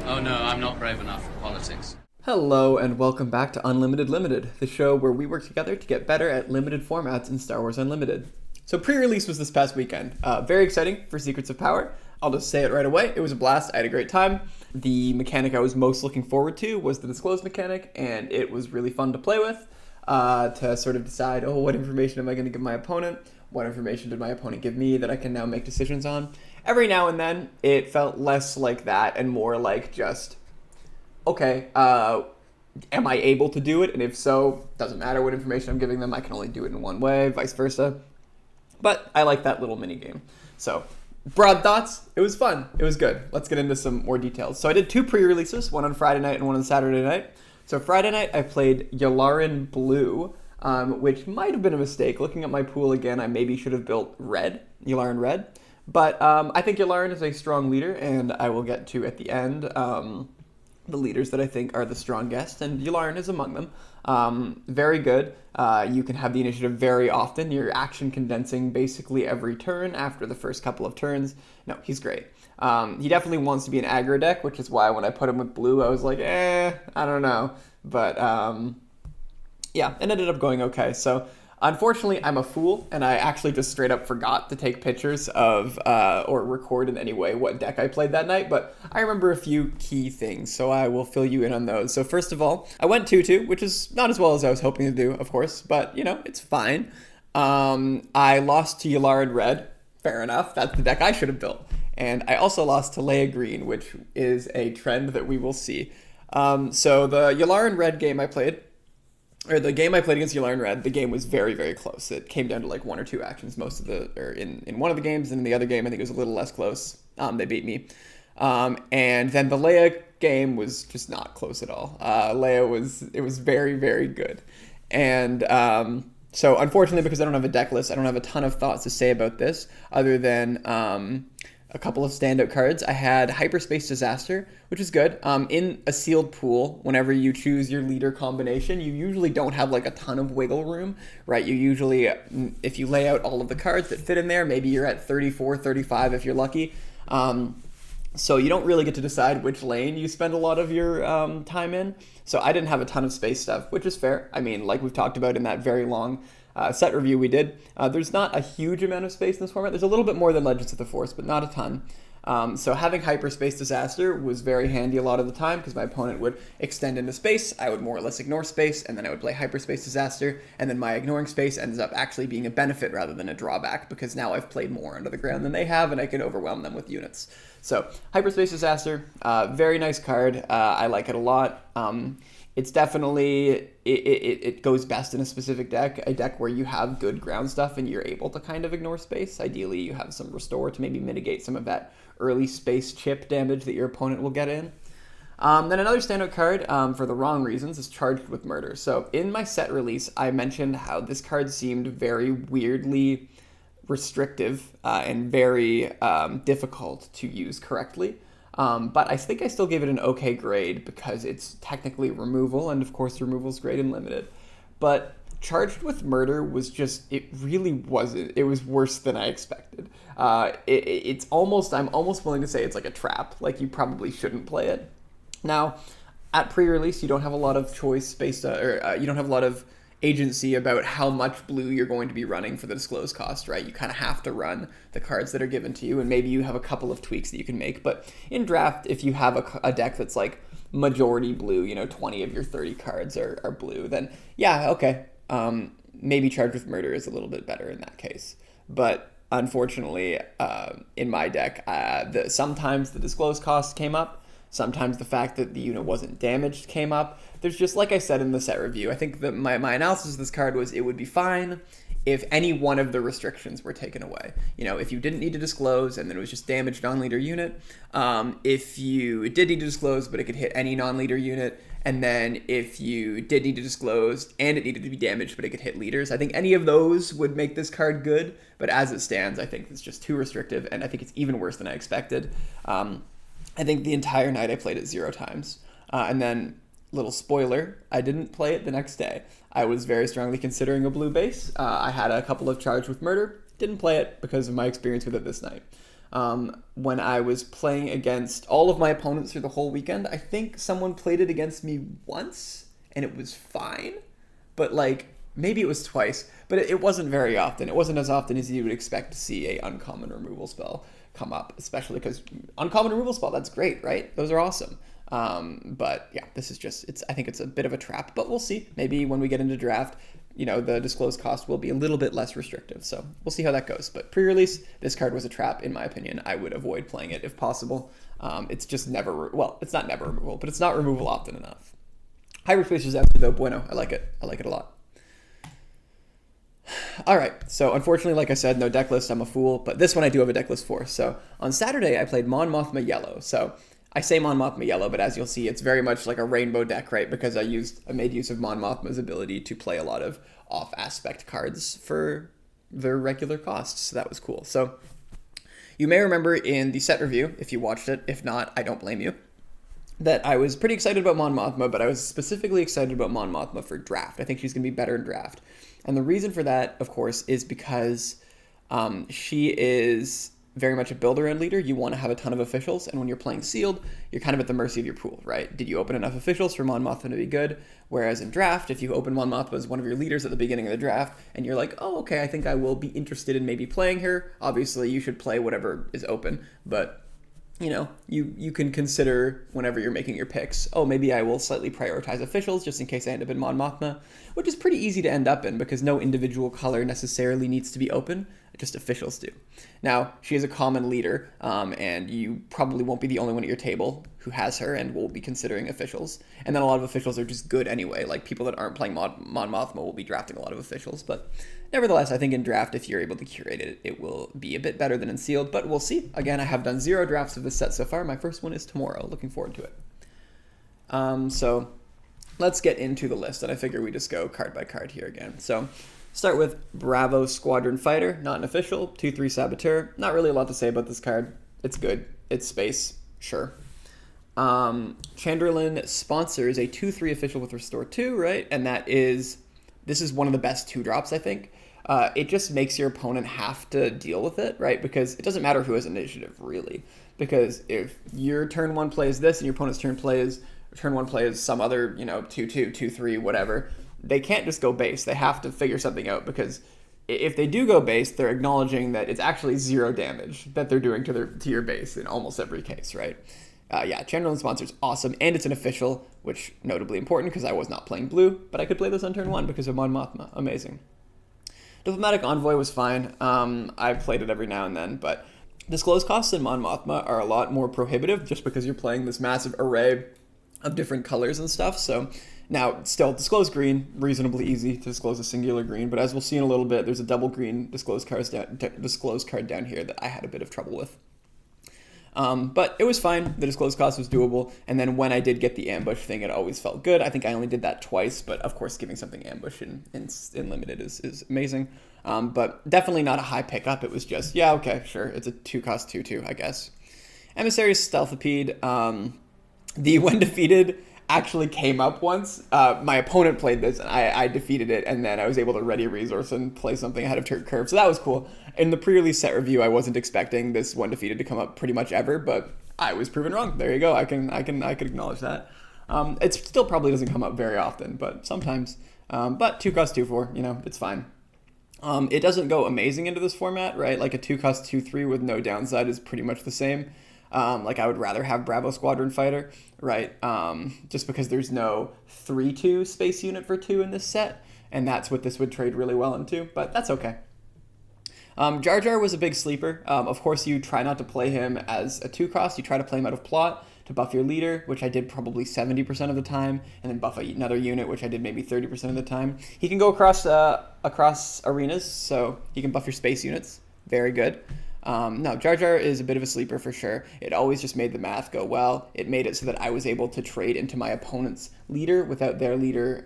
Oh no, I'm not brave enough for politics. Hello and welcome back to Unlimited Limited, the show where we work together to get better at limited formats in Star Wars Unlimited. So pre-release was this past weekend. Very exciting for Secrets of Power. I'll just say it right away. It was a blast. I had a great time. The mechanic I was most looking forward to was the disclose mechanic, and it was really fun to play with, to sort of decide, what information am I going to give my opponent? What information did my opponent give me that I can now make decisions on? Every now and then, it felt less like that and more like just, okay, am I able to do it? And if so, doesn't matter what information I'm giving them, I can only do it in one way, vice versa. But I like that little mini game. So, broad thoughts, it was fun. It was good. Let's get into some more details. So I did two pre-releases, one on Friday night and one on Saturday night. So Friday night, I played Yularen Blue, which might have been a mistake. Looking at my pool again, I maybe should have built Yularen Red. But I think Yularen is a strong leader, and I will get to, at the end, the leaders that I think are the strongest, and Yularen is among them. Very good. You can have the initiative very often. You're action condensing basically every turn after the first couple of turns. No, he's great. He definitely wants to be an aggro deck, which is why when I put him with blue, I was like, I don't know. But yeah, it ended up going okay. So unfortunately, I'm a fool, and I actually just straight up forgot to take pictures of or record in any way what deck I played that night, but I remember a few key things, so I will fill you in on those. So first of all, I went 2-2, which is not as well as I was hoping to do, of course, but, it's fine. I lost to Yularen Red. Fair enough. That's the deck I should have built. And I also lost to Leia Green, which is a trend that we will see. So the Yularen Red game I played, or the game I played against Yularen Red, the game was very, very close. It came down to like one or two actions in one of the games, and in the other game I think it was a little less close. They beat me. And then the Leia game was just not close at all. Leia was very, very good. And so unfortunately, because I don't have a deck list, I don't have a ton of thoughts to say about this, other than a couple of standout cards. I had Hyperspace Disaster, which is good. In a sealed pool, whenever you choose your leader combination, you usually don't have like a ton of wiggle room, right? You usually, if you lay out all of the cards that fit in there, maybe you're at 34, 35 if you're lucky. So you don't really get to decide which lane you spend a lot of your time in. So I didn't have a ton of space stuff, which is fair. I mean, like we've talked about in that very long set review we did, there's not a huge amount of space in this format. There's a little bit more than Legends of the Force, but not a ton. So having Hyperspace Disaster was very handy a lot of the time because my opponent would extend into space, I would more or less ignore space, and then I would play Hyperspace Disaster, and then my ignoring space ends up actually being a benefit rather than a drawback because now I've played more under the ground than they have, and I can overwhelm them with units. So Hyperspace Disaster, very nice card. I like it a lot. It's definitely, it goes best in a specific deck, a deck where you have good ground stuff and you're able to kind of ignore space. Ideally, you have some Restore to maybe mitigate some of that early space chip damage that your opponent will get in. Then another standout card, for the wrong reasons, is Charged with Murder. So in my set release, I mentioned how this card seemed very weirdly restrictive and very difficult to use correctly. But I think I still gave it an okay grade because it's technically removal, and of course removal is great and limited. But Charged with Murder was just, it really wasn't. It was worse than I expected. I'm almost willing to say it's like a trap. Like, you probably shouldn't play it. Now, at pre-release, you don't have a lot of choice you don't have a lot of agency about how much blue you're going to be running for the disclose cost, right? You kind of have to run the cards that are given to you, and maybe you have a couple of tweaks that you can make. But in draft, if you have a deck that's like majority blue, 20 of your 30 cards are blue, then yeah, okay. Maybe Charged with Murder is a little bit better in that case. But unfortunately, in my deck, sometimes the disclose cost came up. Sometimes the fact that the unit wasn't damaged came up. There's just, like I said in the set review, I think that my analysis of this card was it would be fine if any one of the restrictions were taken away. If you didn't need to disclose and then it was just damaged non-leader unit. If you did need to disclose, but it could hit any non-leader unit. And then if you did need to disclose and it needed to be damaged, but it could hit leaders. I think any of those would make this card good. But as it stands, I think it's just too restrictive. And I think it's even worse than I expected. I think the entire night I played it 0 times. And then, little spoiler, I didn't play it the next day. I was very strongly considering a blue base. I had a couple of Charged with Murder. Didn't play it because of my experience with it this night. when I was playing against all of my opponents through the whole weekend. I think someone played it against me once, and it was fine. But, like, maybe it was twice. But it wasn't very often. It wasn't as often as you would expect to see a uncommon removal spell come up, especially because uncommon removal spell, that's great, right? Those are awesome. But yeah, this is just, I think it's a bit of a trap, but we'll see. Maybe when we get into draft, the disclosed cost will be a little bit less restrictive. So we'll see how that goes. But pre-release, this card was a trap, in my opinion. I would avoid playing it if possible. It's just never, it's not never removal, but it's not removal often enough. Hybrid Space is actually, though, bueno. I like it. I like it a lot. All right, so unfortunately, like I said, no deck list. I'm a fool, but this one I do have a deck list for. So on Saturday, I played Mon Mothma Yellow. So I say Mon Mothma Yellow, but as you'll see, it's very much like a rainbow deck, right? Because I made use of Mon Mothma's ability to play a lot of off-aspect cards for their regular costs. So that was cool. So you may remember in the set review, if you watched it. If not, I don't blame you, that I was pretty excited about Mon Mothma, but I was specifically excited about Mon Mothma for draft. I think she's going to be better in draft. And the reason for that, of course, is because she is very much a builder and leader. You want to have a ton of officials, and when you're playing sealed, you're kind of at the mercy of your pool, right? Did you open enough officials for Mon Mothma to be good? Whereas in draft, if you open Mon Mothma as one of your leaders at the beginning of the draft, and you're like, oh, okay, I think I will be interested in maybe playing her. Obviously, you should play whatever is open, but you can consider whenever you're making your picks, oh, maybe I will slightly prioritize officials just in case I end up in Mon Mothma, which is pretty easy to end up in because no individual color necessarily needs to be open, just officials do. Now, she is a common leader, and you probably won't be the only one at your table who has her and will be considering officials. And then a lot of officials are just good anyway, like people that aren't playing Mon Mothma will be drafting a lot of officials, but nevertheless, I think in draft, if you're able to curate it, it will be a bit better than in sealed, but we'll see. Again, I have done 0 drafts of this set so far. My first one is tomorrow. Looking forward to it. So let's get into the list, and I figure we just go card by card here again. So start with Bravo Squadron Fighter, not an official, 2/3 Saboteur. Not really a lot to say about this card. It's good. It's space, sure. Chandralin Sponsor is a 2/3 official with Restore 2, right? And this is one of the best 2-drops, I think. It just makes your opponent have to deal with it, right? Because it doesn't matter who has initiative, really. Because if your turn 1 plays this and your opponent's turn 1 plays some other, 2/2, 2/3, whatever, they can't just go base. They have to figure something out, because if they do go base, they're acknowledging that it's actually 0 damage that they're doing to your base in almost every case, right? Chandralin Sponsor is awesome, and it's an official, which notably important because I was not playing blue, but I could play this on turn 1 because of Mon Mothma. Amazing. Diplomatic Envoy was fine. I've played it every now and then, but disclosed costs in Mon Mothma are a lot more prohibitive just because you're playing this massive array of different colors and stuff. So now, still, disclosed green, reasonably easy to disclose a singular green, but as we'll see in a little bit, there's a double green disclosed card down here that I had a bit of trouble with. But it was fine. The disclosed cost was doable. And then when I did get the ambush thing, it always felt good. I think I only did that twice, but of course, giving something ambush in limited is amazing. But definitely not a high pickup. It was just, yeah, okay, sure. It's a 2-cost 2/2, I guess. Emissary Stealthipede. The when defeated actually came up once. My opponent played this, and I defeated it, and then I was able to ready a resource and play something ahead of turn curve, so that was cool. In the pre-release set review, I wasn't expecting this one defeated to come up pretty much ever, but I was proven wrong. There you go. I can acknowledge that. It still probably doesn't come up very often, but sometimes. But 2-cost 2/4, it's fine. It doesn't go amazing into this format, right? Like a 2-cost 2/3 with no downside is pretty much the same. I would rather have Bravo Squadron Fighter, right? Just because there's no 3/2 space unit for 2 in this set, and that's what this would trade really well into, but that's okay. Jar Jar was a big sleeper. Of course, you try not to play him as a 2-cost. You try to play him out of plot to buff your leader, which I did probably 70% of the time, and then buff another unit, which I did maybe 30% of the time. He can go across arenas, so he can buff your space units. Very good. No, Jar Jar is a bit of a sleeper for sure. It always just made the math go well. It made it so that I was able to trade into my opponent's leader without their leader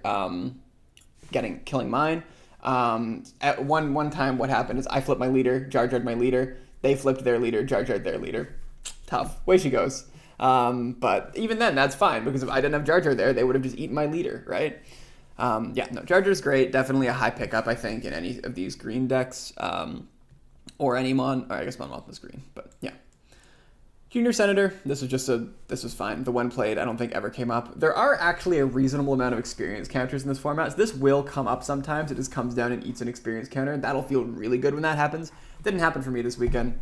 killing mine. At one time, what happened is I flipped my leader, Jar Jar'd my leader. They flipped their leader, Jar Jar'd their leader. Tough. Way she goes. But even then, that's fine, because if I didn't have Jar Jar there, they would have just eaten my leader, right? Jar Jar's great. Definitely a high pickup, I think, in any of these green decks. or any Mon, or I guess Mon Mothma's green, but yeah. Junior Senator, this was fine. The when played, I don't think ever came up. There are actually a reasonable amount of experience counters in this format. So this will come up sometimes. It just comes down and eats an experience counter. That'll feel really good when that happens. Didn't happen for me this weekend.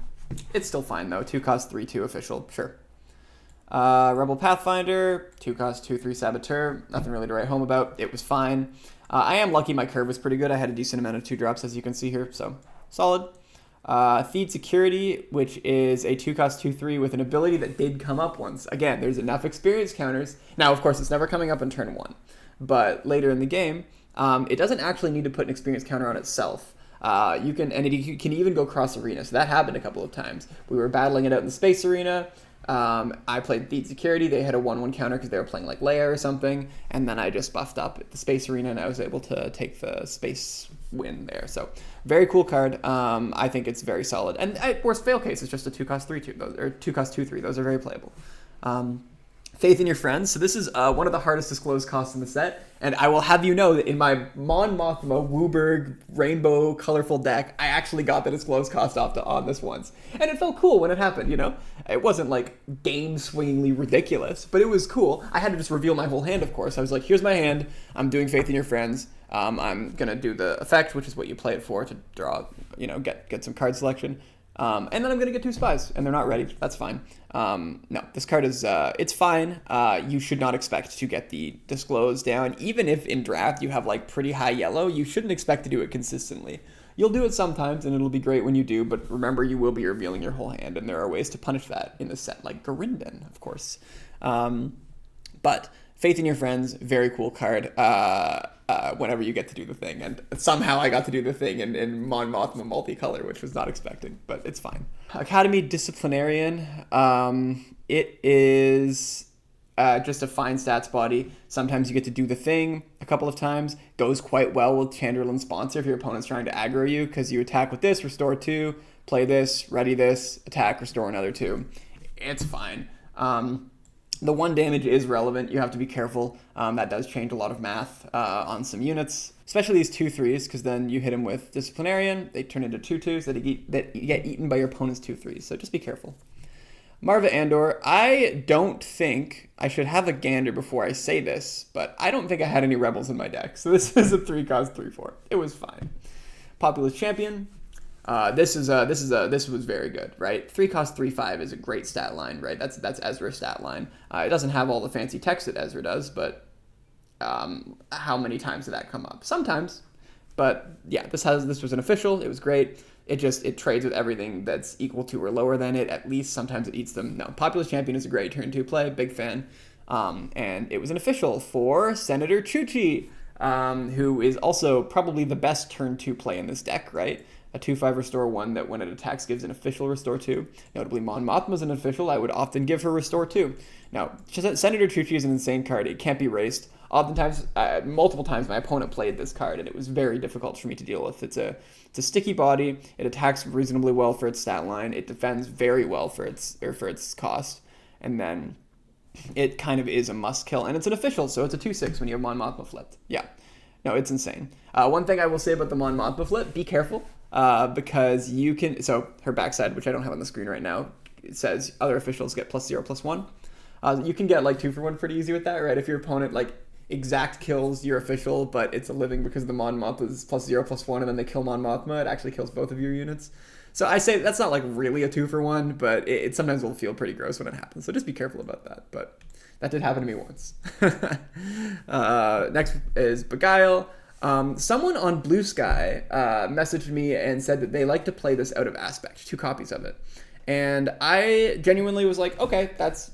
It's still fine though. 2 cost 3/2 official, sure. Rebel Pathfinder, 2 cost 2/3 Saboteur. Nothing really to write home about. It was fine. I am lucky my curve was pretty good. I had a decent amount of 2 drops as you can see here, so solid. Feed Security, which is a 2 cost 2/3 with an ability that did come up once. Again, there's enough experience counters. Now, of course, it's never coming up in turn 1, but later in the game, it doesn't actually need to put an experience counter on itself. You can even go cross arena. So that happened a couple of times. We were battling it out in the space arena. I played Feed Security. They had a 1/1 counter because they were playing like Leia or something, and then I just buffed up at the space arena and I was able to take the space win there. So very cool card. I think it's very solid. And at worst fail case, it's just a 2 cost 3/2. Those or 2 cost 2/3. Those are very playable. Faith in Your Friends. So this is one of the hardest disclosed costs in the set. And I will have you know that in my Mon Mothma Wooburg rainbow colorful deck, I actually got the disclosed cost off on this once. And it felt cool when it happened, you know? It wasn't like game-swingingly ridiculous, but it was cool. I had to just reveal my whole hand, of course. I was like, here's my hand. I'm doing Faith in Your Friends. I'm going to do the effect, which is what you play it for, to draw, you know, get some card selection. And then I'm going to get 2 spies, and they're not ready. That's fine. No, this card is, it's fine. You should not expect to get the disclose down. Even if in draft you have like pretty high yellow, you shouldn't expect to do it consistently. You'll do it sometimes, and it'll be great when you do, but remember you will be revealing your whole hand, and there are ways to punish that in the set, like Garinden, of course. But Faith in Your Friends, very cool card. Whenever you get to do the thing, and somehow I got to do the thing in Mon Mothma multicolor, which was not expecting, but it's fine. Academy Disciplinarian, it is just a fine stats body. Sometimes you get to do the thing a couple of times. Goes quite well with Chandralin Sponsor if your opponent's trying to aggro you, because you attack with this, restore 2, play this, ready this, attack, restore another 2. It's fine. The 1 damage is relevant. You have to be careful. That does change a lot of math on some units, especially these 2/3, because then you hit them with Disciplinarian. They turn into 2/2s that you get eaten by your opponent's 2/3. So just be careful. Marva Andor, I don't think I should have a gander before I say this, but I don't think I had any rebels in my deck. So this is a 3 cost 3/4. It was fine. Populous Champion. This was very good, right? 3 cost 3/5 is a great stat line, right? That's Ezra's stat line. It doesn't have all the fancy text that Ezra does, but how many times did that come up? Sometimes, but yeah, this was an official. It was great. It trades with everything that's equal to or lower than it. At least sometimes it eats them. No, Populous Champion is a great turn 2 play. Big fan. And it was an official for Senator Chuchi, who is also probably the best turn 2 play in this deck, right? A 2/5 restore 1 that when it attacks gives an official restore 2. Notably, Mon Mothma's an official. I would often give her restore 2. Now, Senator Chuchi is an insane card. It can't be raced. Oftentimes, multiple times, my opponent played this card, and it was very difficult for me to deal with. It's a sticky body. It attacks reasonably well for its stat line. It defends very well for its cost, and then it kind of is a must kill. And it's an official, so it's a 2/6 when you have Mon Mothma flipped. Yeah, no, it's insane. One thing I will say about the Mon Mothma flip: be careful. Because you can, so her backside, which I don't have on the screen right now, it says other officials get +0/+1. You can get like 2 for 1 pretty easy with that, right? If your opponent like exact kills your official, but it's a living because the Mon Mothma is +0/+1, and then they kill Mon Mothma, it actually kills both of your units. So I say that's not like really a 2 for 1, but it sometimes will feel pretty gross when it happens. So just be careful about that. But that did happen to me once. Next is Beguile. Someone on Bluesky messaged me and said that they like to play this out of Aspect, 2 copies of it. And I genuinely was like, okay, that's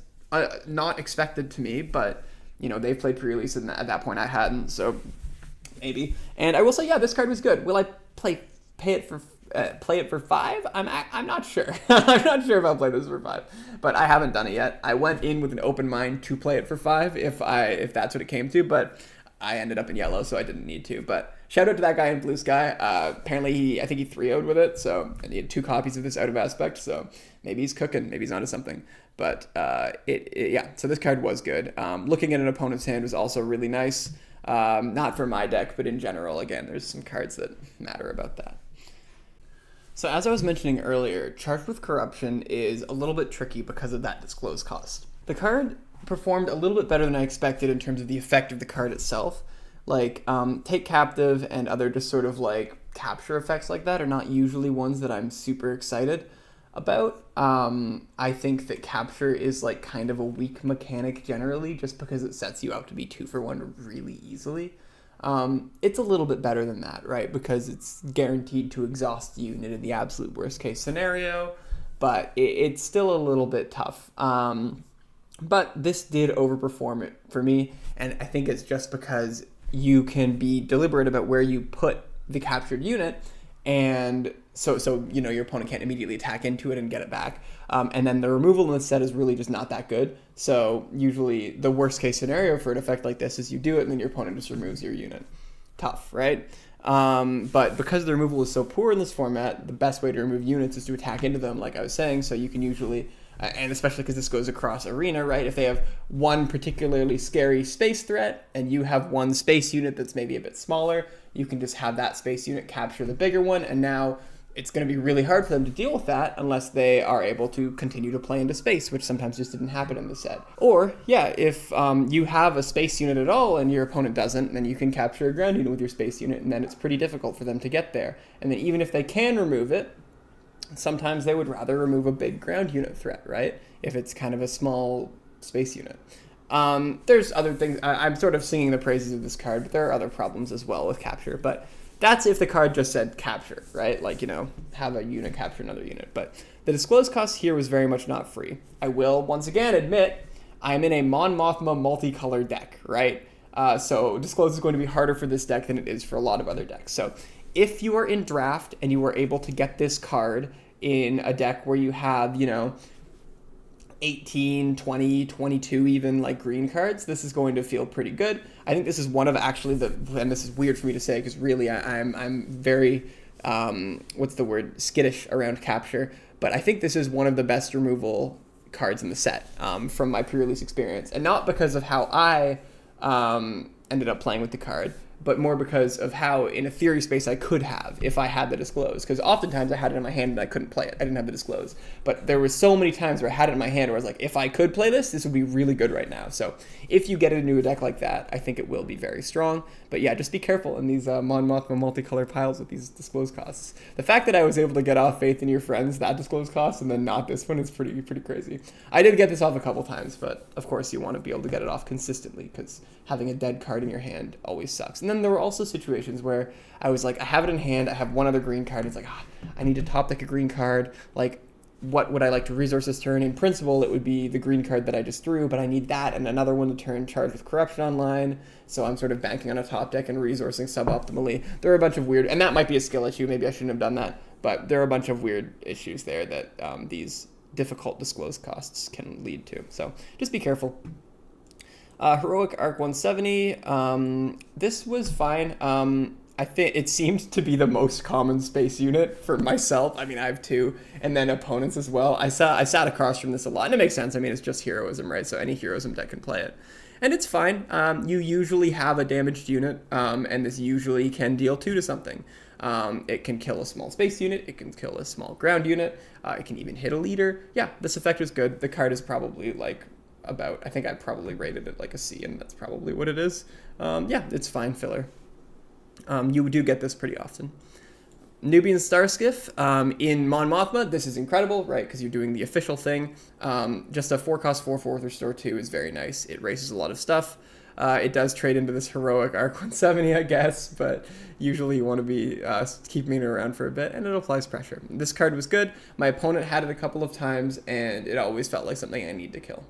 not expected to me, but, you know, they've played pre-release, and at that point I hadn't, so maybe. And I will say, yeah, this card was good. Will I play it for 5? I'm not sure. I'm not sure if I'll play this for 5, but I haven't done it yet. I went in with an open mind to play it for 5 if that's what it came to, but I ended up in yellow, so I didn't need to. But shout out to that guy in Bluesky. Apparently, I think he 3-0'd with it, so and he had 2 copies of this out of Aspect, so maybe he's cooking, maybe he's onto something. But yeah, so this card was good. Looking at an opponent's hand was also really nice. Not for my deck, but in general, again, there's some cards that matter about that. So as I was mentioning earlier, Charged with Corruption is a little bit tricky because of that disclosed cost. The card performed a little bit better than I expected in terms of the effect of the card itself. Like, Take Captive and other just sort of like capture effects like that are not usually ones that I'm super excited about. I think that capture is like kind of a weak mechanic generally just because it sets you up to be 2-for-1 really easily. It's a little bit better than that, right? Because it's guaranteed to exhaust the unit in the absolute worst case scenario, but it's still a little bit tough. But this did overperform it for me, and I think it's just because you can be deliberate about where you put the captured unit, and so your opponent can't immediately attack into it and get it back. And then the removal in the set is really just not that good. So usually the worst case scenario for an effect like this is you do it and then your opponent just removes your unit. Tough, right? But because the removal is so poor in this format, the best way to remove units is to attack into them, like I was saying. So you can usually, and especially because this goes across arena, right? If they have one particularly scary space threat and you have one space unit that's maybe a bit smaller, you can just have that space unit capture the bigger one, and now it's going to be really hard for them to deal with that unless they are able to continue to play into space, which sometimes just didn't happen in the set. Or, yeah, if you have a space unit at all and your opponent doesn't, then you can capture a ground unit with your space unit, and then it's pretty difficult for them to get there. And then even if they can remove it, sometimes they would rather remove a big ground unit threat, right? If it's kind of a small space unit. There's other things. I'm sort of singing the praises of this card, but there are other problems as well with capture. But that's if the card just said capture, right? Like, have a unit capture another unit. But the disclosed cost here was very much not free. I will, once again, admit I'm in a Mon Mothma multicolor deck, right? So disclosed is going to be harder for this deck than it is for a lot of other decks. So if you are in draft and you are able to get this card in a deck where you have, 18, 20, 22 even like green cards, this is going to feel pretty good. I think this is one of actually and this is weird for me to say because really I'm very, skittish around capture, but I think this is one of the best removal cards in the set from my pre-release experience. And not because of how I ended up playing with the card, but more because of how in a theory space I could have if I had the disclose. Because oftentimes I had it in my hand and I couldn't play it. I didn't have the disclose. But there were so many times where I had it in my hand where I was like, if I could play this would be really good right now. So if you get into a deck like that, I think it will be very strong. But yeah, just be careful in these Mon Mothma multicolor piles with these disclose costs. The fact that I was able to get off Faith in Your Friends, that disclose cost, and then not this one is pretty crazy. I did get this off a couple times, but of course you want to be able to get it off consistently because having a dead card in your hand always sucks. And then there were also situations where I was like, I have it in hand, I have one other green card, and it's like, I need to top deck a green card, like, what would I like to resource this turn? In principle, it would be the green card that I just threw, but I need that and another one to turn Charged with Corruption online, so I'm sort of banking on a top deck and resourcing suboptimally. There are a bunch of weird, and that might be a skill issue, maybe I shouldn't have done that, but there are a bunch of weird issues there that these difficult disclose costs can lead to, so just be careful. Heroic Arc 170, this was fine. I think it seemed to be the most common space unit for myself. I mean, I have two, and then opponents as well. I sat across from this a lot, and it makes sense. I mean, it's just heroism, right? So any heroism deck can play it. And it's fine. You usually have a damaged unit, and this usually can deal 2 to something. It can kill a small space unit, it can kill a small ground unit, it can even hit a leader. Yeah, this effect is good. The card is probably like I think I probably rated it like a C, and that's probably what it is. Yeah, it's fine filler. You do get this pretty often. Nubian Starskiff, in Mon Mothma, this is incredible, right, because you're doing the official thing. Just a 4-cost 4/4 with Restore 2 is very nice. It races a lot of stuff. It does trade into this Heroic Arc 170, I guess, but usually you want to be keeping it around for a bit, and it applies pressure. This card was good. My opponent had it a couple of times, and it always felt like something I need to kill.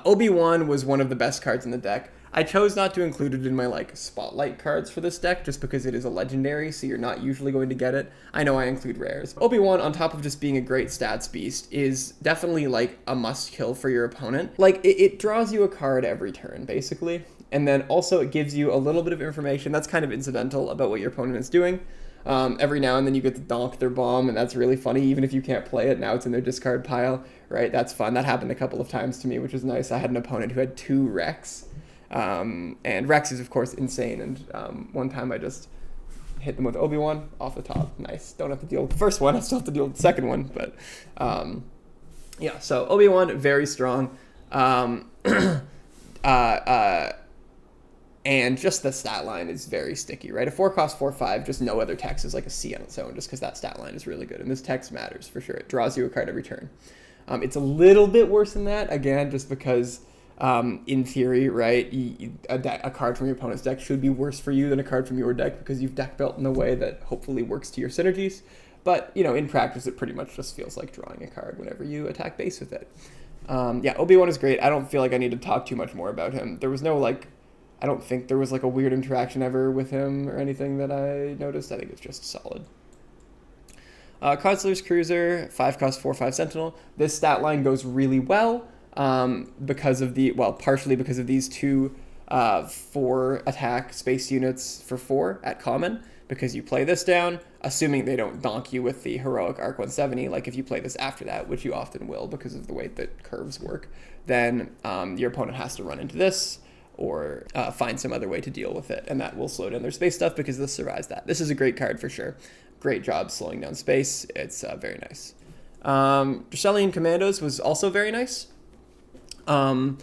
Obi-Wan was one of the best cards in the deck. I chose not to include it in my spotlight cards for this deck just because it is a legendary, so you're not usually going to get it. I know I include rares. Obi-Wan, on top of just being a great stats beast, is definitely a must kill for your opponent. It draws you a card every turn, basically. And then also it gives you a little bit of information that's kind of incidental about what your opponent is doing. Every now and then you get to donk their bomb, and that's really funny. Even if you can't play it, now it's in their discard pile, right? That's fun. That happened a couple of times to me, which was nice. I had an opponent who had 2 Rex, and Rex is, of course, insane. And one time I just hit them with Obi-Wan off the top. Nice. Don't have to deal with the first one. I still have to deal with the second one. But yeah, so Obi-Wan, very strong. And just the stat line is very sticky, right? A 4 cost 4/5, just no other text is like a C on its own, just because that stat line is really good. And this text matters for sure. It draws you a card every turn. It's a little bit worse than that, again, just because in theory, right, a card from your opponent's deck should be worse for you than a card from your deck because you've deck built in a way that hopefully works to your synergies. But, in practice, it pretty much just feels like drawing a card whenever you attack base with it. Yeah, Obi-Wan is great. I don't feel like I need to talk too much more about him. There was no, I don't think there was a weird interaction ever with him or anything that I noticed. I think it's just solid. Consular's Cruiser, 5 cost 4/5 Sentinel. This stat line goes really well partially because of these 2 4 attack space units for 4 at common, because you play this down, assuming they don't donk you with the heroic Arc 170, if you play this after that, which you often will because of the way that curves work, then your opponent has to run into this, or find some other way to deal with it, and that will slow down their space stuff because this survives that. This is a great card for sure. Great job slowing down space. It's very nice. Dracelian Commandos was also very nice. A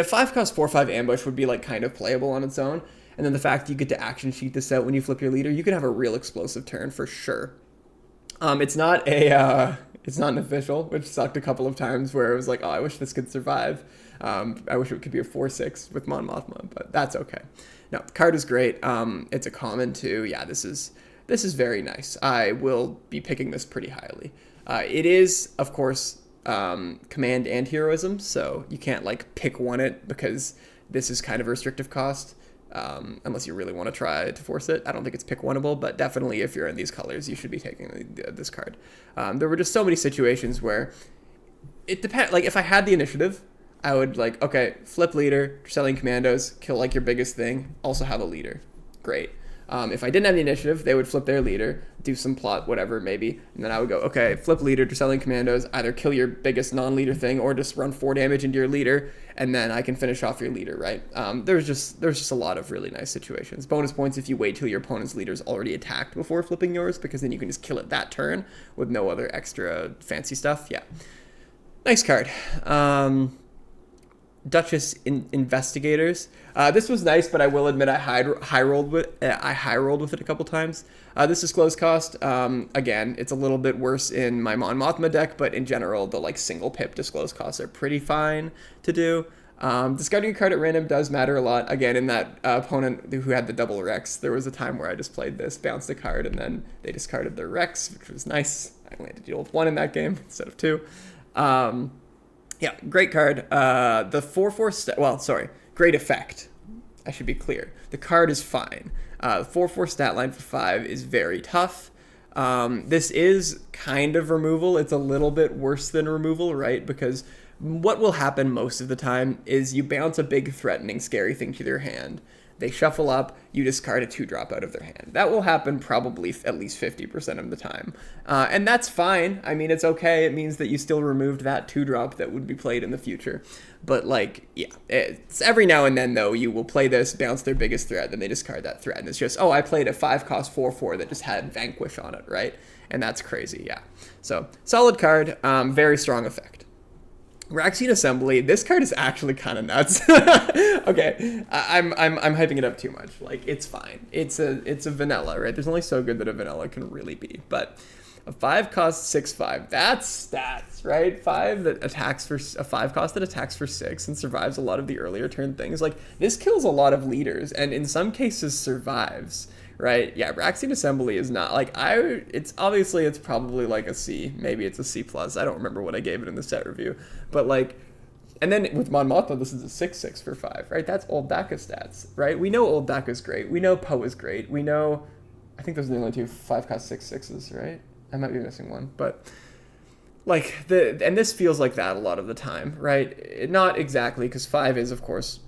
5 cost 4/5 ambush would be kind of playable on its own, and then the fact that you get to action sheet this out when you flip your leader, you can have a real explosive turn for sure. It's not an official, which sucked a couple of times where it was like, oh, I wish this could survive. I wish it could be a 4/6 with Mon Mothma, but that's okay. No, the card is great. It's a common too. Yeah, this is very nice. I will be picking this pretty highly. It is, of course, command and heroism, so you can't pick one it because this is kind of a restrictive cost. Unless you really want to try to force it. I don't think it's pick oneable, but definitely if you're in these colors, you should be taking this card. There were just so many situations where it depends. If I had the initiative, I would okay, flip leader, selling commandos, kill your biggest thing, also have a leader. Great. If I didn't have the initiative, they would flip their leader, do some plot, whatever, maybe, and then I would go, okay, flip leader, selling commandos, either kill your biggest non-leader thing or just run 4 damage into your leader, and then I can finish off your leader, right? There's just a lot of really nice situations. Bonus points if you wait till your opponent's leader's already attacked before flipping yours, because then you can just kill it that turn with no other extra fancy stuff. Yeah. Nice card. Duchess Investigators. This was nice, but I will admit I high rolled with it a couple times. This is close cost. Again, it's a little bit worse in my Mon Mothma deck, but in general, the single pip disclose costs are pretty fine to do. Discarding a card at random does matter a lot. Again, in that opponent who had the double Rex, there was a time where I just played this, bounced a card, and then they discarded their Rex, which was nice. I only had to deal with 1 in that game instead of 2. Yeah, great card. The 4/4 great effect. I should be clear. The card is fine. 4/4 stat line for 5 is very tough. This is kind of removal. It's a little bit worse than removal, right? Because what will happen most of the time is you bounce a big threatening scary thing to their hand. They shuffle up, you discard a 2-drop out of their hand. That will happen probably at least 50% of the time. And that's fine. I mean, it's okay. It means that you still removed that 2-drop that would be played in the future. But yeah, it's every now and then, though, you will play this, bounce their biggest threat, then they discard that threat. And it's just, oh, I played a 5-cost 4/4 that just had Vanquish on it, right? And that's crazy, yeah. So, solid card, very strong effect. Raxian Assembly, this card is actually kind of nuts. Okay, I'm hyping it up too much. It's fine. It's a vanilla, right? There's only so good that a vanilla can really be. But a 5 cost 6/5. That's stats, right? A 5 cost that attacks for 6 and survives a lot of the earlier turn things. This kills a lot of leaders and in some cases survives. Right? Yeah, Raxian Assembly is not it's probably a C. Maybe it's a C+. I don't remember what I gave it in the set review. But and then with Mon Mothma, this is a 6/6 for 5, right? That's old Daka stats, right? We know old Daka's great. We know Poe is great. We know, I think those are the only 2 5-cost 6/6s, right? I might be missing one, but and this feels like that a lot of the time, right? Not exactly, because 5 is, of course,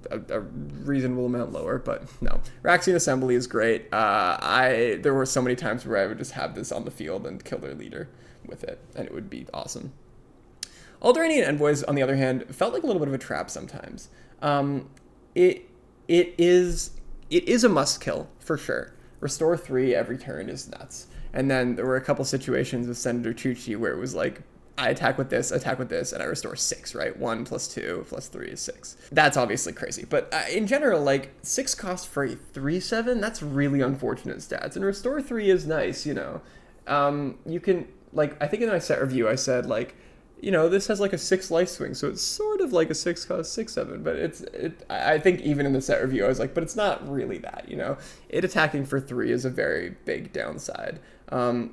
a reasonable amount lower, but no. Raxian Assembly is great. There were so many times where I would just have this on the field and kill their leader with it, and it would be awesome. Alderaanian Envoys, on the other hand, felt like a little bit of a trap sometimes. It is a must kill for sure, restore 3 every turn is nuts. And then there were a couple situations with Senator Chuchi where it was like, I attack with this, and I restore 6, right? 1 plus 2 plus 3 is 6. That's obviously crazy. But in general, like, 6 cost for a 3/7, that's really unfortunate stats. And restore 3 is nice, you know. You can, like, I think in my set review I said, like, you know, this has like a 6 life swing, so it's sort of like a 6 cost 6/7, but I think even in the set review I was like, but it's not really that, you know. It attacking for 3 is a very big downside.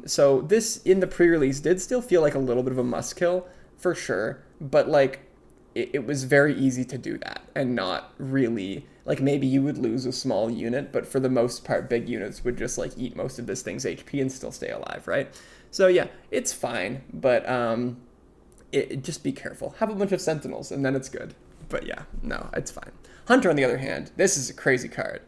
So this in the pre-release did still feel like a little bit of a must kill for sure, but like it was very easy to do that and not really, like, maybe you would lose a small unit, but for the most part big units would just like eat most of this thing's HP and still stay alive, right? So yeah, it's fine, but just be careful. Have a bunch of sentinels and then it's good. But yeah, no, it's fine. Hunter, on the other hand, this is a crazy card.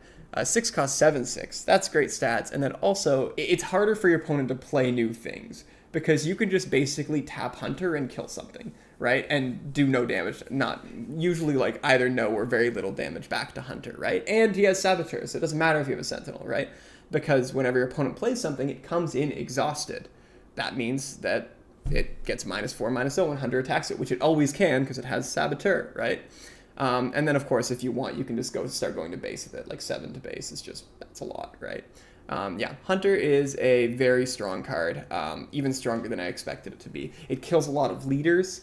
6 cost 7/6. That's great stats. And then also, it's harder for your opponent to play new things because you can just basically tap Hunter and kill something, right? And do no damage. Not usually like either no or very little damage back to Hunter, right? And he has Saboteur, so it doesn't matter if you have a Sentinel, right? Because whenever your opponent plays something, it comes in exhausted. That means that it gets -4, -0 when Hunter attacks it, which it always can because it has Saboteur, right? And then, of course, if you want, you can just start going to base with it. Like 7 to base is just, that's a lot, right? Yeah, Hunter is a very strong card, even stronger than I expected it to be. It kills a lot of leaders,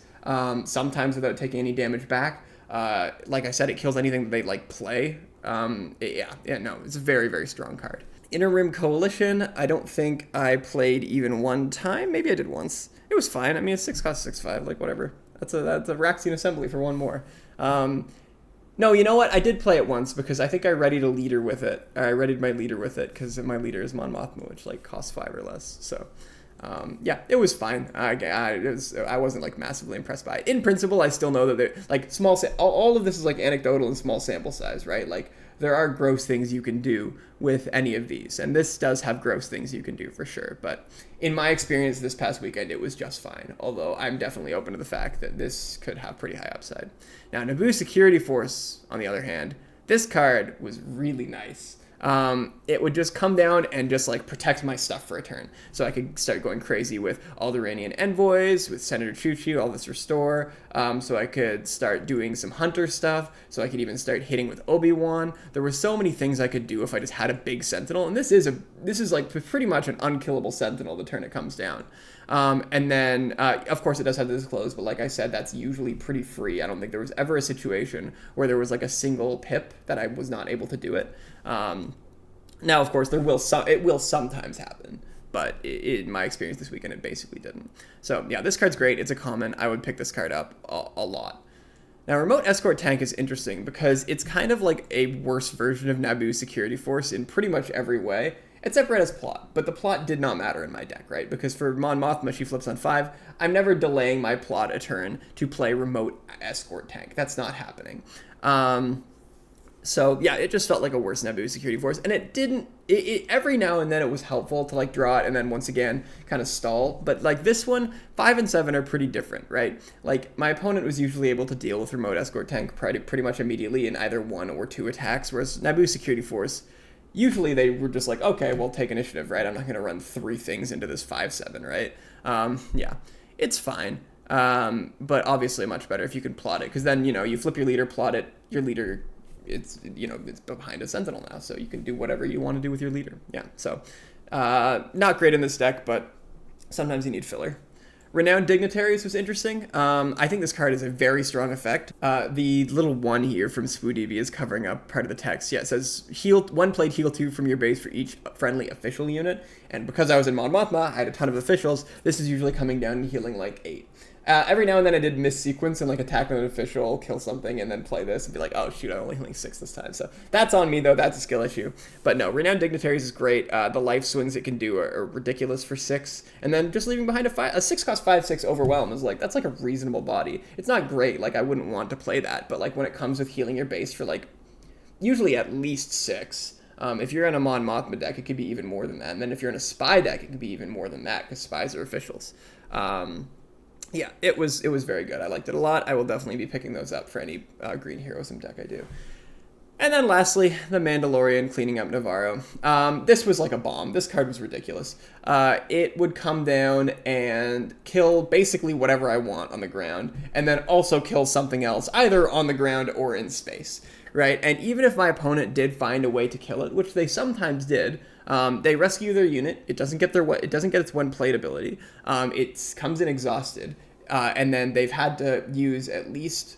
sometimes without taking any damage back. Like I said, it kills anything that they, like, play. No, it's a very, very strong card. Inner Rim Coalition, I don't think I played even one time. Maybe I did once. It was fine. I mean, it's 6 cost 6/5, like, whatever. That's a Raxian Assembly for one more. No, you know what? I did play it once because I think I readied a leader with it. I readied my leader with it because my leader is Mon Mothma, which like costs 5 or less. So, yeah, it was fine. I wasn't like massively impressed by it. In principle, I still know that they're like all of this is like anecdotal and small sample size, right? Like there are gross things you can do with any of these, and this does have gross things you can do for sure. But in my experience this past weekend, it was just fine. Although I'm definitely open to the fact that this could have pretty high upside. Now, Naboo Security Force, on the other hand, this card was really nice. It would just come down and just like protect my stuff for a turn. So I could start going crazy with all the Iranian envoys, with Senator Chuchi, all this restore. So I could start doing some Hunter stuff. So I could even start hitting with Obi-Wan. There were so many things I could do if I just had a big Sentinel. And this is like pretty much an unkillable Sentinel the turn it comes down. And then, of course, it does have the disclose, but like I said, that's usually pretty free. I don't think there was ever a situation where there was like a single pip that I was not able to do it. Now, of course, it will sometimes happen, but in my experience this weekend, it basically didn't. So yeah, this card's great. It's a common. I would pick this card up a lot. Now, Remote Escort Tank is interesting because it's kind of like a worse version of Naboo Security Force in pretty much every way. Except for it has plot, but the plot did not matter in my deck, right? Because for Mon Mothma, she flips on 5. I'm never delaying my plot a turn to play Remote Escort Tank. That's not happening. So yeah, it just felt like a worse Naboo Security Force, and it didn't. Every now and then it was helpful to like draw it, and then once again kind of stall. But like this one, 5 and 7 are pretty different, right? Like my opponent was usually able to deal with Remote Escort Tank pretty much immediately in either 1 or 2 attacks, whereas Naboo Security Force, usually they were just like, okay, we'll take initiative, right? I'm not going to run 3 things into this 5/7, right? Yeah, it's fine. But obviously much better if you can plot it, because then, you know, you flip your leader, plot it, your leader, it's behind a Sentinel now, so you can do whatever you want to do with your leader. Yeah, so not great in this deck, but sometimes you need filler. Renowned Dignitaries was interesting. I think this card is a very strong effect. The little 1 here from SpooDB is covering up part of the text. Yeah, it says, heal 1 played, heal 2 from your base for each friendly official unit. And because I was in Mon Mothma, I had a ton of officials. This is usually coming down and healing like 8. Every now and then I did miss sequence and like attack an official, kill something, and then play this and be like, oh shoot, I only healing 6 this time. So that's on me though, that's a skill issue. But no, Renowned Dignitaries is great. The life swings it can do are ridiculous for 6. And then just leaving behind a 6 cost 5/6 Overwhelm is like, that's like a reasonable body. It's not great, like I wouldn't want to play that, but like when it comes with healing your base for like, usually at least 6. If you're in a Mon Mothma deck, it could be even more than that. And then if you're in a spy deck, it could be even more than that, because spies are officials. Yeah, it was very good. I liked it a lot. I will definitely be picking those up for any Green Heroism deck I do. And then lastly, the Mandalorian cleaning up Navarro. This was like a bomb. This card was ridiculous. It would come down and kill basically whatever I want on the ground, and then also kill something else, either on the ground or in space, right? And even if my opponent did find a way to kill it, which they sometimes did, they rescue their unit. It doesn't get its one plate ability. It comes in exhausted, and then they've had to use at least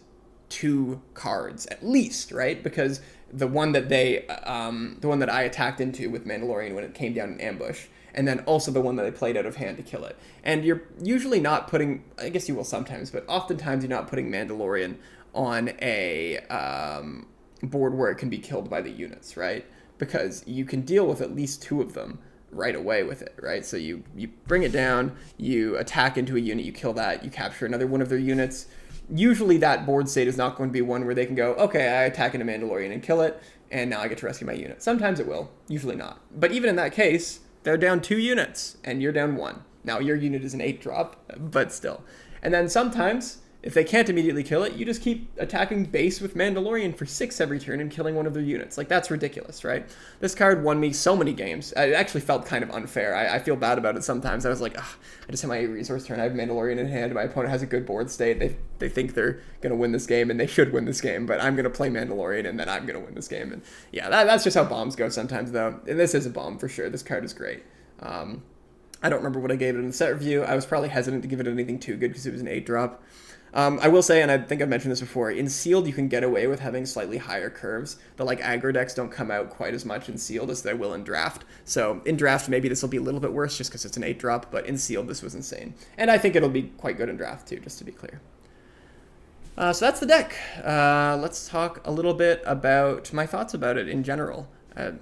2 cards at least, right? Because the one that I attacked into with Mandalorian when it came down in ambush, and then also the one that I played out of hand to kill it. And you're usually not putting, I guess you will sometimes, but oftentimes you're not putting Mandalorian on a board where it can be killed by the units, right? Because you can deal with at least 2 of them right away with it, right? So you bring it down, you attack into a unit, you kill that, you capture another one of their units. Usually that board state is not going to be one where they can go, okay, I attack into Mandalorian and kill it, and now I get to rescue my unit. Sometimes it will, usually not. But even in that case, they're down 2 units, and you're down 1. Now, your unit is an 8-drop, but still. And then sometimes, if they can't immediately kill it, you just keep attacking base with Mandalorian for 6 every turn and killing one of their units. Like, that's ridiculous, right? This card won me so many games. It actually felt kind of unfair. I feel bad about it sometimes. I was like, I just have my 8 resource turn. I have Mandalorian in hand. My opponent has a good board state. They think they're going to win this game, and they should win this game, but I'm going to play Mandalorian, and then I'm going to win this game. And yeah, that's just how bombs go sometimes, though. And this is a bomb for sure. This card is great. I don't remember what I gave it in the set review. I was probably hesitant to give it anything too good because it was an 8-drop. I will say, and I think I've mentioned this before, in Sealed you can get away with having slightly higher curves. The aggro decks don't come out quite as much in Sealed as they will in Draft. So in Draft maybe this will be a little bit worse just because it's an 8-drop, but in Sealed this was insane. And I think it'll be quite good in Draft too, just to be clear. So that's the deck. Let's talk a little bit about my thoughts about it in general.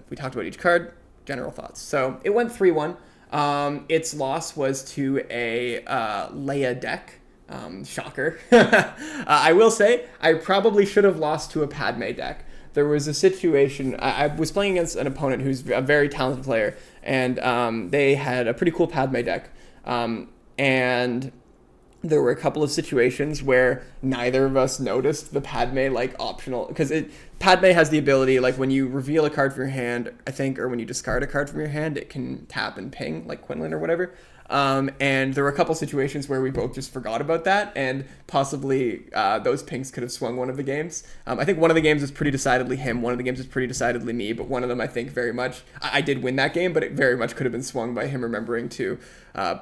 We talked about each card, general thoughts. So it went 3-1. Its loss was to a Leia deck. Shocker. I will say, I probably should have lost to a Padme deck. There was a situation, I was playing against an opponent who's a very talented player, and they had a pretty cool Padme deck. And there were a couple of situations where neither of us noticed the Padme, optional, because Padme has the ability, when you reveal a card from your hand, I think, or when you discard a card from your hand, it can tap and ping, like Quinlan or whatever. And there were a couple situations where we both just forgot about that, and possibly those pings could have swung one of the games. I think one of the games was pretty decidedly him, one of the games was pretty decidedly me, but one of them I think very much, I did win that game, but it very much could have been swung by him remembering to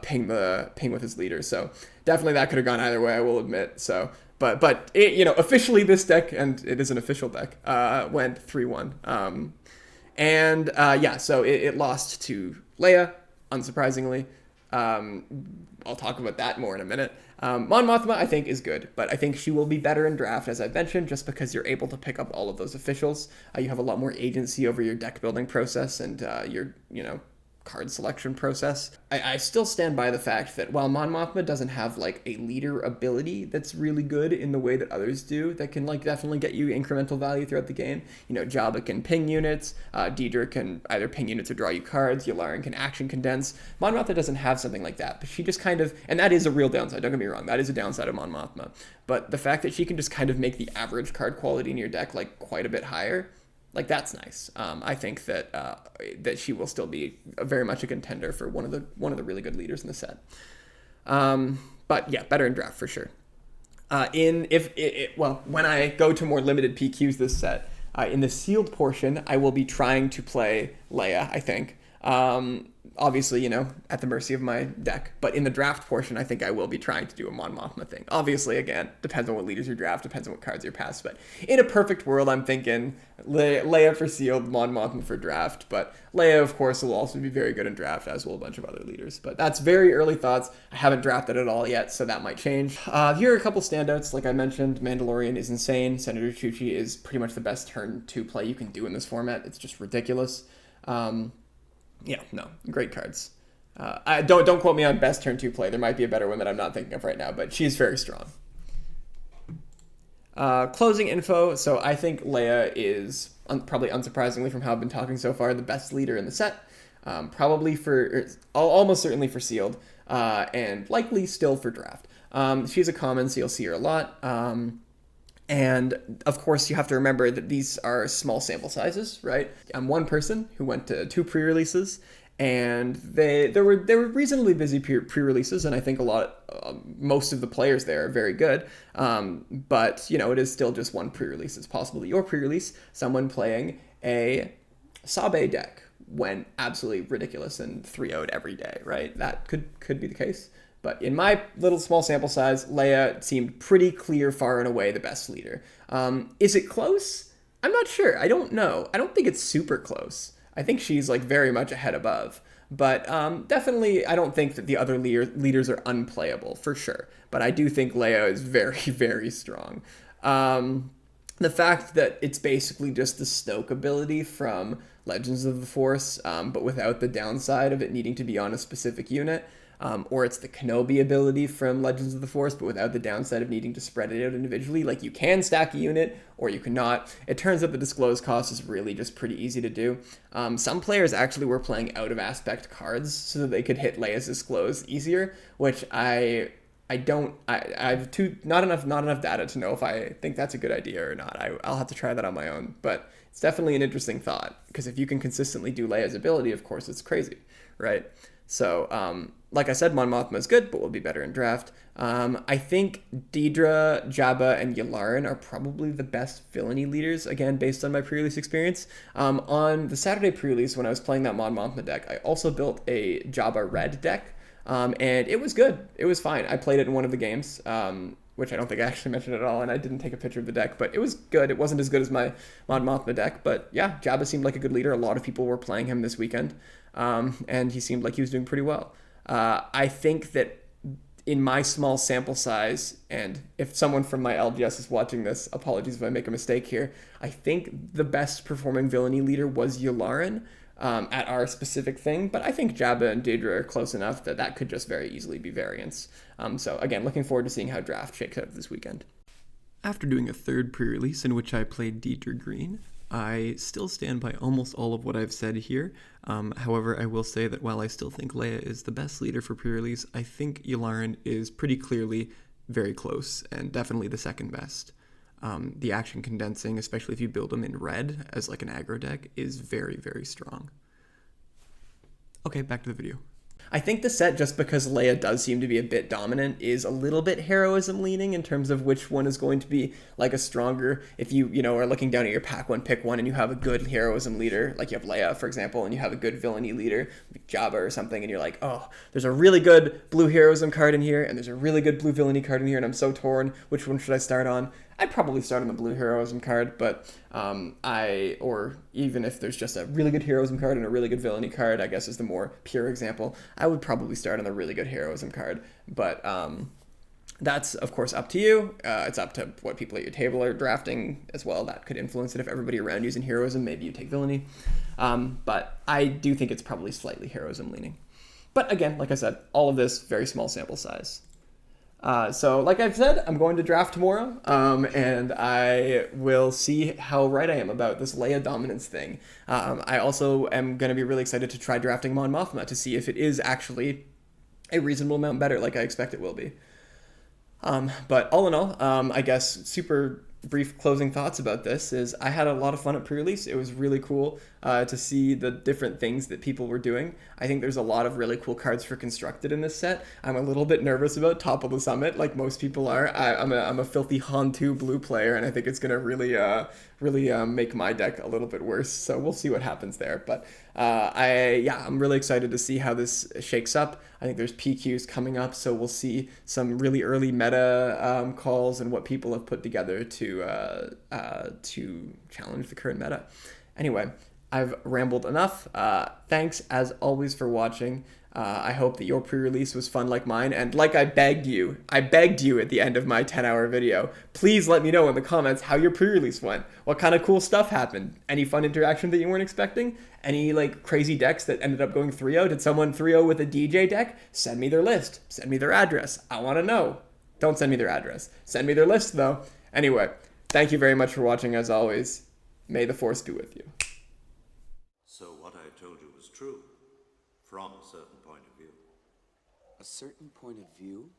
ping with his leader. So definitely that could have gone either way, I will admit. So, but it, officially this deck, and it is an official deck, went 3-1. So it lost to Leia, unsurprisingly. I'll talk about that more in a minute. Mon Mothma, I think, is good, but I think she will be better in Draft, as I've mentioned, just because you're able to pick up all of those officials. You have a lot more agency over your deck building process and your, card selection process. I still stand by the fact that while Mon Mothma doesn't have a leader ability that's really good in the way that others do, that can definitely get you incremental value throughout the game. Jabba can ping units, Deidre can either ping units or draw you cards, Yularen can action condense. Mon Mothma doesn't have something like that, but she just kind of, and that is a real downside, don't get me wrong, that is a downside of Mon Mothma, but the fact that she can just kind of make the average card quality in your deck quite a bit higher, that's nice. I think that that she will still be very much a contender for one of the really good leaders in the set. But yeah, better in Draft for sure. When I go to more limited PQs this set, in the sealed portion, I will be trying to play Leia, I think. Obviously, at the mercy of my deck. But in the draft portion, I think I will be trying to do a Mon Mothma thing. Obviously, again, depends on what leaders you draft, depends on what cards you pass. But in a perfect world, I'm thinking Leia for sealed, Mon Mothma for draft. But Leia, of course, will also be very good in draft, as will a bunch of other leaders. But that's very early thoughts. I haven't drafted at all yet, so that might change. Here are a couple standouts. Like I mentioned, Mandalorian is insane. Senator Chuchi is pretty much the best turn 2 play you can do in this format. It's just ridiculous. Great cards. Don't quote me on best turn 2 play. There might be a better one that I'm not thinking of right now, but she's very strong. Closing info. So I think Leia is, probably unsurprisingly from how I've been talking so far, the best leader in the set. Almost certainly for sealed, and likely still for draft. She's a common, so you'll see her a lot. And of course, you have to remember that these are small sample sizes, right? I'm one person who went to 2 pre-releases, and they were reasonably busy pre-releases, and I think most of the players there are very good. But it is still just one pre-release. It's possible that your pre-release, someone playing a Sabe deck, went absolutely ridiculous and 3-0'd every day, right? That could be the case. But in my little small sample size, Leia seemed pretty clear, far and away the best leader. Is it close? I'm not sure. I don't know. I don't think it's super close. I think she's very much ahead above. But definitely, I don't think that the other leaders are unplayable, for sure. But I do think Leia is very, very strong. The fact that it's basically just the Snoke ability from Legends of the Force, but without the downside of it needing to be on a specific unit, or it's the Kenobi ability from Legends of the Force, but without the downside of needing to spread it out individually. You can stack a unit, or you cannot. It turns out the disclose cost is really just pretty easy to do. Some players actually were playing out of aspect cards so that they could hit Leia's disclose easier, which I have not enough data to know if I think that's a good idea or not. I'll have to try that on my own, but it's definitely an interesting thought, because if you can consistently do Leia's ability, of course it's crazy, right? So, like I said, Mon Mothma is good, but will be better in draft. I think Deidre, Jabba, and Yularen are probably the best villainy leaders, again, based on my pre-release experience. On the Saturday pre-release, when I was playing that Mon Mothma deck, I also built a Jabba red deck, and it was good. It was fine. I played it in one of the games, which I don't think I actually mentioned at all, and I didn't take a picture of the deck, but it was good. It wasn't as good as my Mon Mothma deck, but yeah, Jabba seemed like a good leader. A lot of people were playing him this weekend, and he seemed like he was doing pretty well. I think that in my small sample size, and if someone from my LGS is watching this, apologies if I make a mistake here, I think the best performing villainy leader was Yularen at our specific thing, but I think Jabba and Deidre are close enough that could just very easily be variants. So again, looking forward to seeing how draft shakes out this weekend. After doing a third pre-release in which I played Deidre Green, I still stand by almost all of what I've said here. However, I will say that while I still think Leia is the best leader for pre-release, I think Yularen is pretty clearly very close and definitely the second best. The action condensing, especially if you build them in red as an aggro deck, is very, very strong. Okay, back to the video. I think the set, just because Leia does seem to be a bit dominant, is a little bit heroism leaning in terms of which one is going to be a stronger. If you are looking down at your pack one, pick one, and you have a good heroism leader, like you have Leia, for example, and you have a good villainy leader, like Jabba or something, and you're like, oh, there's a really good blue heroism card in here, and there's a really good blue villainy card in here, and I'm so torn. Which one should I start on? I'd probably start on the blue heroism card, but or even if there's just a really good heroism card and a really good villainy card, I guess is the more pure example, I would probably start on the really good heroism card. But that's, of course, up to you. It's up to what people at your table are drafting as well. That could influence it. If everybody around you is in heroism, maybe you take villainy. But I do think it's probably slightly heroism leaning. But again, like I said, all of this, very small sample size. So like I've said, I'm going to draft tomorrow, and I will see how right I am about this Leia dominance thing. I also am going to be really excited to try drafting Mon Mothma to see if it is actually a reasonable amount better like I expect it will be. But all in all, I guess super brief closing thoughts about this is I had a lot of fun at pre-release. It was really cool to see the different things that people were doing. I think there's a lot of really cool cards for constructed in this set. I'm a little bit nervous about Top of the Summit, like most people are. I'm a filthy Han 2 blue player, and I think it's gonna really make my deck a little bit worse. So we'll see what happens there. But I'm really excited to see how this shakes up. I think there's PQs coming up, so we'll see some really early meta calls and what people have put together to challenge the current meta. Anyway, I've rambled enough. Thanks as always for watching. I hope that your pre-release was fun like mine, and like I begged you at the end of my 10-hour video, please let me know in the comments how your pre-release went. What kind of cool stuff happened? Any fun interaction that you weren't expecting? Any crazy decks that ended up going 3-0? Did someone 3-0 with a DJ deck? Send me their list. Send me their address. I want to know. Don't send me their address. Send me their list though. Anyway, thank you very much for watching as always. May the Force be with you. So what I told you was true, from a certain point of view. A certain point of view?